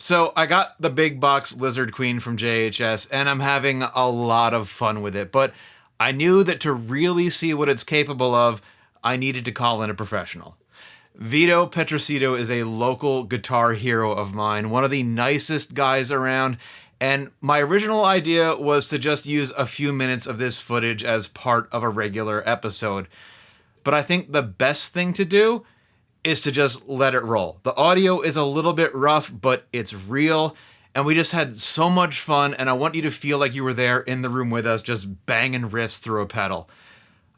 So I got the big box Lizard Queen from JHS, and I'm having a lot of fun with it. But I knew that to really see what it's capable of, I needed to call in a professional. Vito Petroccitto is a local guitar hero of mine, one of the nicest guys around, and my original idea was to just use a few minutes of this footage as part of a regular episode. But I think the best thing to do is to just let it roll. The audio is a little bit rough, but it's real, and we just had so much fun, and I want you to feel like you were there in the room with us, just banging riffs through a pedal.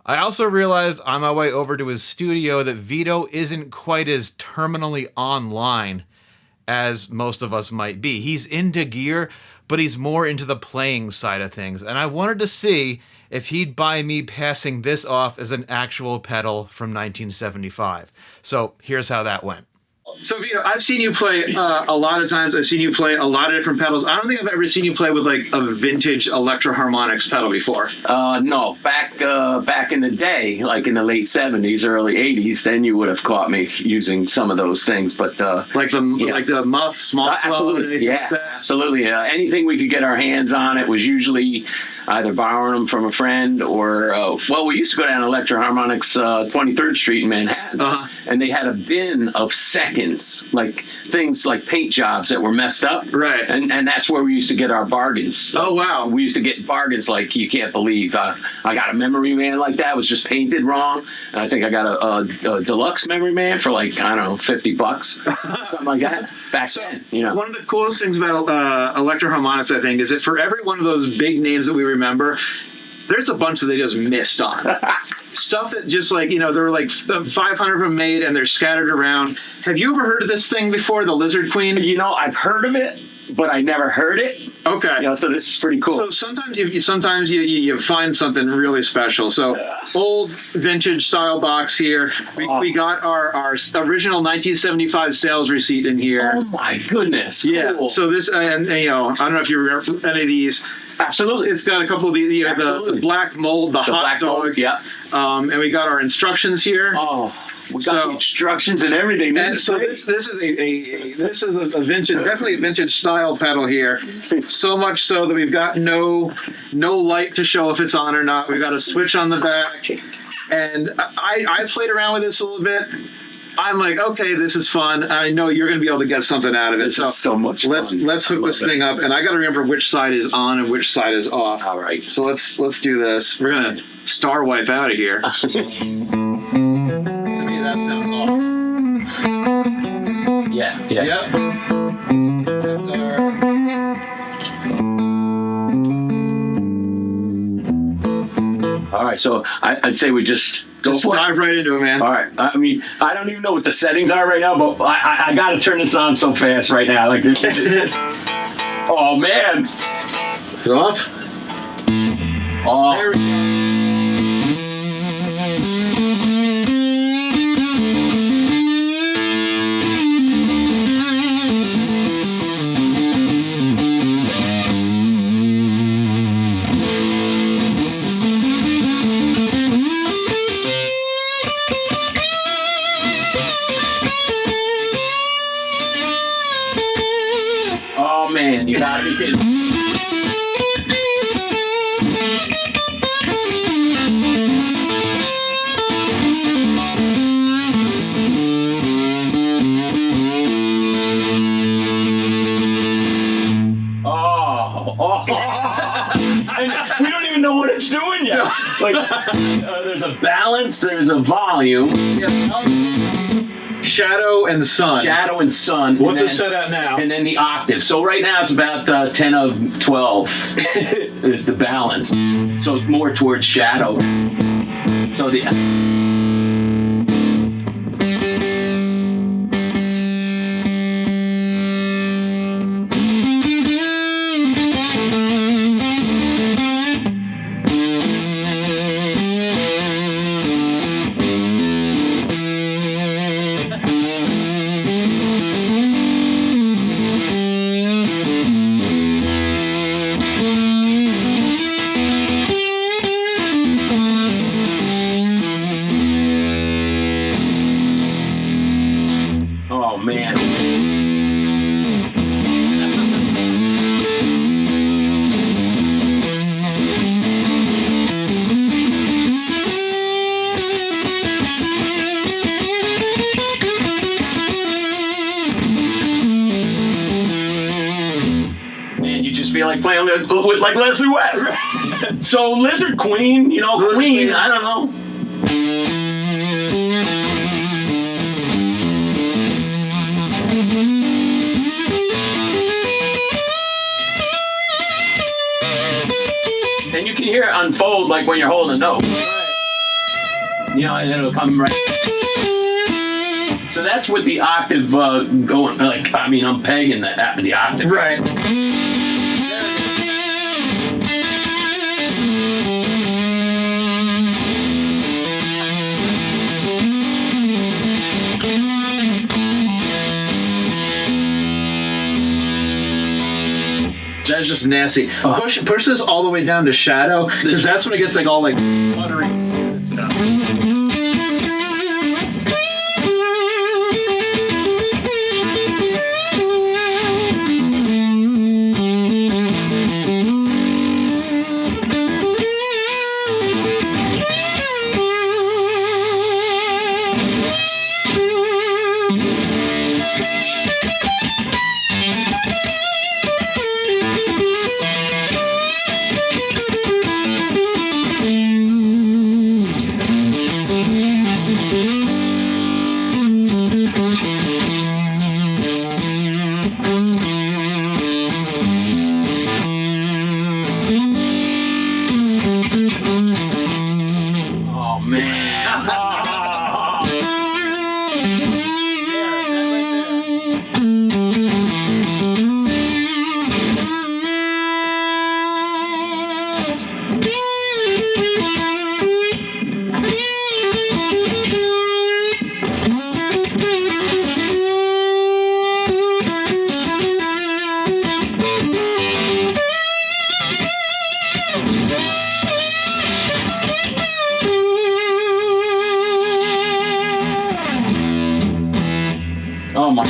I also realized on my way over to his studio that Vito isn't quite as terminally online as most of us might be. He's into gear, but he's more into the playing side of things. And I wanted to see if he'd buy me passing this off as an actual pedal from 1975. So here's how that went. So, Vito, I've seen you play a lot of times. I've seen you play a lot of different pedals. I don't think I've ever seen you play with like a vintage Electro-Harmonix pedal before. No, back in the day, like in the late 70s, early 80s, then you would have caught me using some of those things. But like the muff, small absolutely, yeah, like absolutely. Anything we could get our hands on, it was usually either borrowing them from a friend or we used to go down Electro-Harmonix 23rd Street in Manhattan, and they had a bin of seconds, like things like paint jobs that were messed up, right? And that's where we used to get our bargains. Oh wow, we used to get bargains like you can't believe. I got a Memory Man like that, was just painted wrong, and I think I got a deluxe Memory Man for like, I don't know, $50, something like that. Back then, you know. One of the coolest things about Electro-Harmonix, I think, is that for every one of those big names that we remember, there's a bunch that they just missed on. Stuff that just like, there were like 500 of them made and they're scattered around. Have you ever heard of this thing before, the Lizard Queen? I've heard of it, but I never heard it. Okay. So this is pretty cool. So sometimes you find something really special. So old vintage style box here. We got our original 1975 sales receipt in here. Oh my goodness. Yeah. Cool. So this, I don't know if you remember any of these. Absolutely. It's got a couple of the black mold, the hot dog. Mold, yeah. And we got our instructions here. Oh, we got the instructions and everything. This is a vintage, definitely a vintage style pedal here. So much so that we've got no light to show if it's on or not. We've got a switch on the back, and I played around with this a little bit. I'm like, okay, this is fun. I know you're going to be able to get something out of it. This is so much fun. Let's hook this thing up, and I got to remember which side is on and which side is off. All right. So let's do this. We're gonna star wipe out of here. To me, that sounds off. Yeah. Yep. All right, so I'd say we just dive right into it, man. All right. I mean, I don't even know what the settings are right now, but I got to turn this on so fast right now. Like this. Oh man. Is it off? Oh. There we go. Oh man, you gotta be kidding. And we don't even know what it's doing yet. Like, there's a balance, there's a volume. Shadow and sun. Shadow and sun. What's it set at now? And then the octave. So right now it's about 10 of 12 is the balance. So more towards shadow. So the... feel like playing with like Leslie West. So Lizard Queen, you know, Queen, I don't know. And you can hear it unfold like when you're holding a note. You know, and it'll come right. So that's with the octave going, like, I mean, I'm pegging the octave. Right. That's just nasty. Push this all the way down to shadow, because that's when it gets like all like buttery and stuff. Oh, man. Oh, my.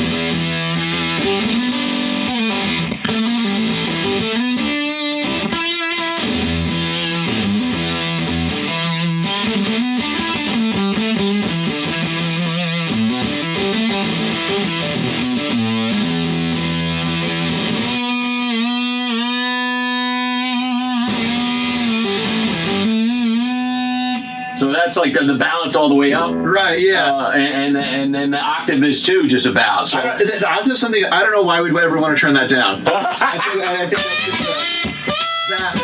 So that's like the balance all the way up. Right, yeah. And then the octave is too, just about. So The octave something, I don't know why we'd ever want to turn that down. I think that's just that.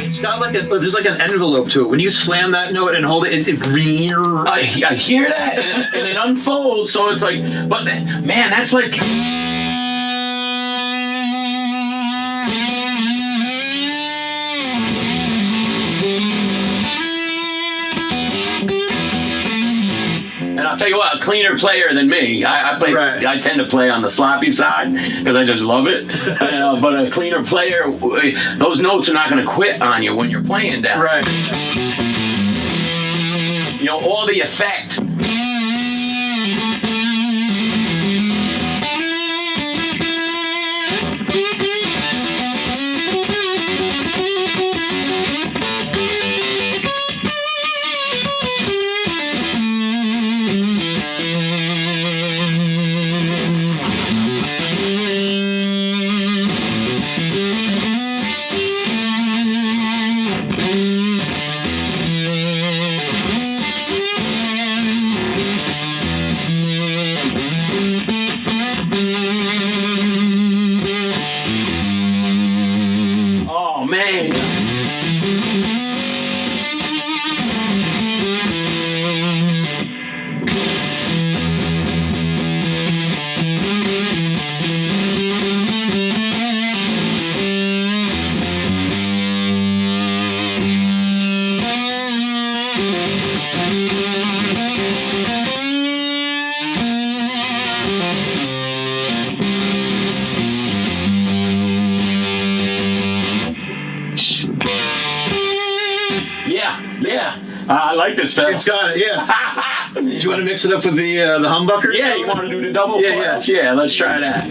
It's got like there's like an envelope to it. When you slam that note and hold it, I hear that and it unfolds. So it's like, but man, that's like. And I'll tell you what, a cleaner player than me. I play. Right. I tend to play on the sloppy side because I just love it. But a cleaner player, those notes are not going to quit on you when you're playing down. right. You know, all the effect. I like this pedal. It's got it, yeah. Do you want to mix it up with the humbucker? Yeah, you want to do the double coils? Yeah. Yeah, let's try that.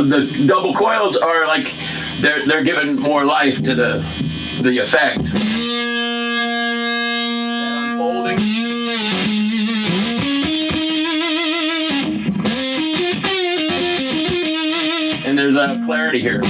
The double coils are like they're giving more life to the effect. That unfolding. And there's a clarity here.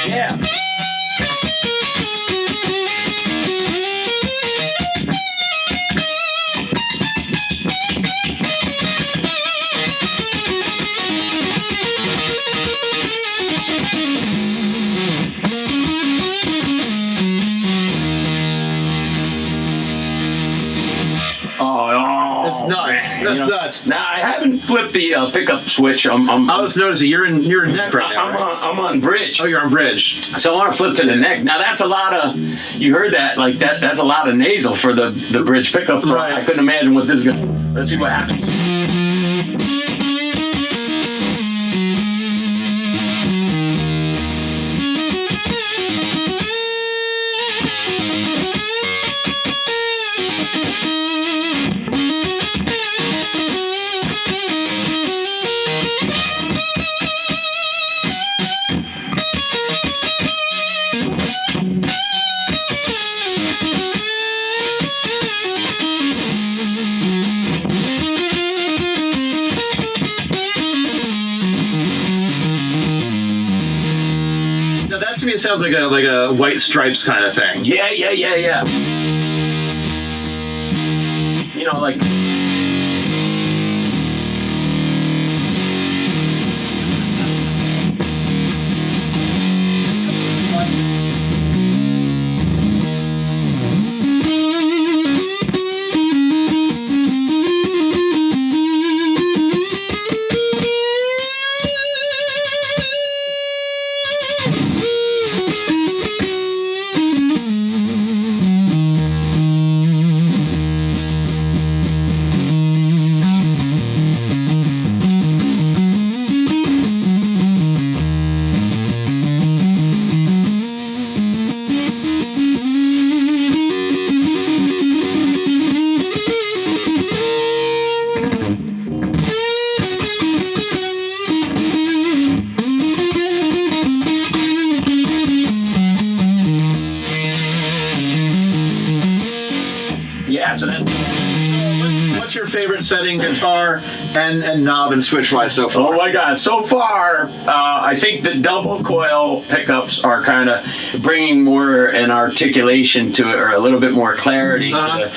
Yeah. That's nuts. That's nuts. Now I haven't flipped the pickup switch. I was noticing you're in neck right now. I'm on bridge. Oh, you're on bridge. So I want to flip to the neck. Now that's a lot of. You heard that? Like that's a lot of nasal for the bridge pickup. Right. I couldn't imagine what this is gonna. Let's see what happens. Now that to me sounds like a White Stripes kind of thing. Yeah. You know, like. Yeah, so that's. What's your favorite setting, guitar and knob and switch wise so far? Oh my God! So far, I think the double coil pickups are kind of bringing more an articulation to it, or a little bit more clarity. To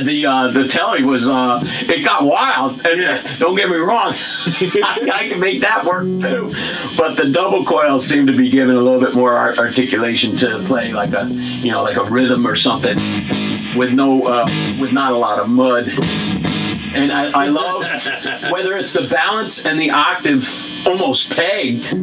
the telly was it got wild. And don't get me wrong, I can make that work too. But the double coils seem to be giving a little bit more articulation to play like a like a rhythm or something with not a lot of mud. And I love whether it's the balance and the octave almost pegged.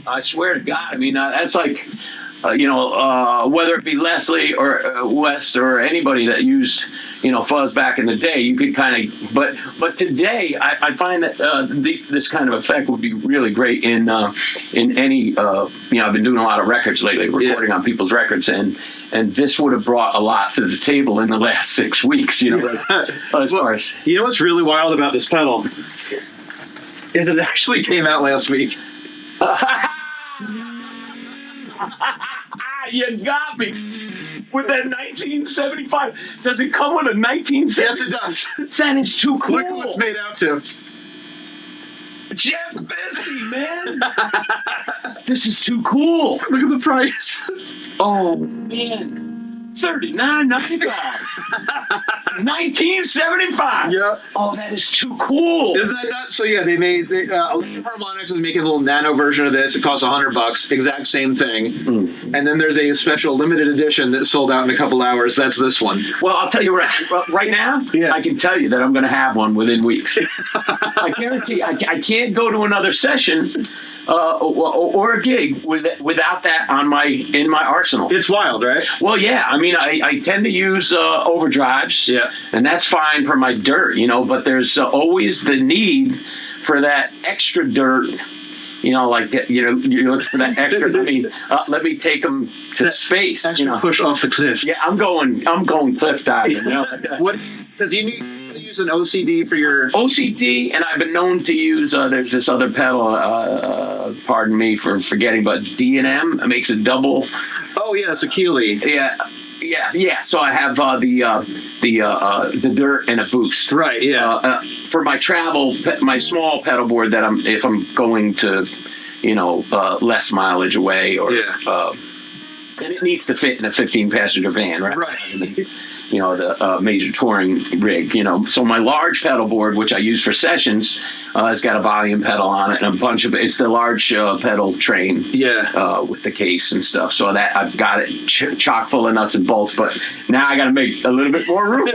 I swear to God, I mean, that's like whether it be Leslie or West or anybody that used, fuzz back in the day, you could kind of, but today I find that this kind of effect would be really great in any, I've been doing a lot of records lately, recording on people's records, and this would have brought a lot to the table in the last 6 weeks, as far as. You know what's really wild about this pedal is it actually came out last week. You got me with that 1975. Does it come with a 1975? Yes, it does. That is too cool. Look what it's made out to. Jeff Besky, man. This is too cool. Look at the price. Oh man. $39.95. 1975. Yeah. Oh, that is too cool. Isn't that nuts? So yeah, they made Harmonix is making a little nano version of this. It costs $100. Exact same thing. And then there's a special limited edition that sold out in a couple hours. That's this one. Well, I'll tell you right now. Yeah. I can tell you that I'm going to have one within weeks. I guarantee. I can't go to another session. Or a gig without that in my arsenal. It's wild, right? Well, yeah. I mean, I tend to use overdrives, and that's fine for my dirt, But there's always the need for that extra dirt. You look for that extra. I mean, let me take them to that space. Extra push off the cliff. Yeah, I'm going cliff diving. What does you need? Use an OCD for your OCD, and I've been known to use. There's this other pedal. Pardon me for forgetting, but D&M makes a double. Oh yeah, it's a Keeley. Yeah. So I have the dirt and a boost. Right. Yeah. For my travel, my small pedal board that if I'm going to, less mileage away or. Yeah. And it needs to fit in a 15-passenger van, right? Right. I mean, the major touring rig, So my large pedal board, which I use for sessions, has got a volume pedal on it and a bunch of, it's the large pedal train. Yeah. With the case and stuff. So that I've got it chock full of nuts and bolts, but now I got to make a little bit more room.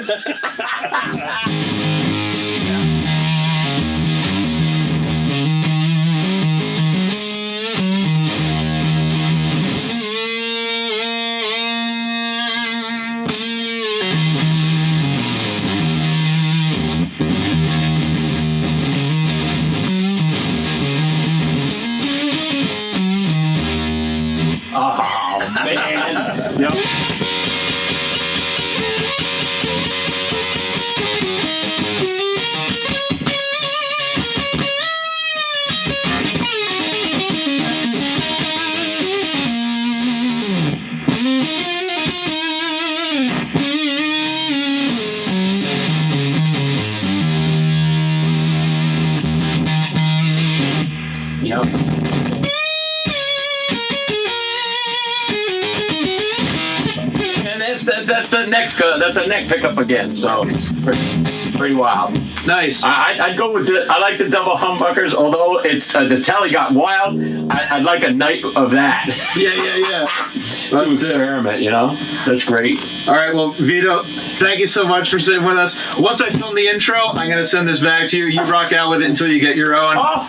Oh, man. Yep. That's the neck. That's a neck pickup again. So pretty wild. Nice. I'd go with I like the double humbuckers. Although it's the telly got wild, I'd like a night of that. Yeah. To experiment, That's great. All right. Well, Vito, thank you so much for sitting with us. Once I film the intro, I'm gonna send this back to you. You rock out with it until you get your own. Oh,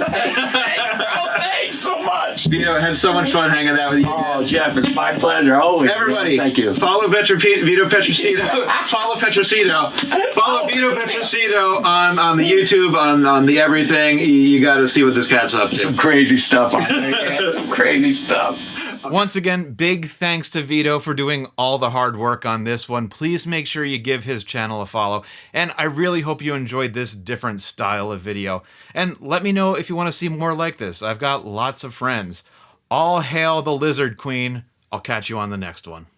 thanks so much. Vito, had so much fun hanging out with you. Oh, Jeff, it's my pleasure. Always. Everybody, thank you. Follow Vito Petroccitto. Follow Petroccitto. Follow Vito Petroccitto on the YouTube, on the everything. You got to see what this cat's up to. Some crazy stuff on there. Some crazy stuff. Once again, big thanks to Vito for doing all the hard work on this one. Please make sure you give his channel a follow. And I really hope you enjoyed this different style of video. And let me know if you want to see more like this. I've got lots of friends. All hail the Lizard Queen. I'll catch you on the next one.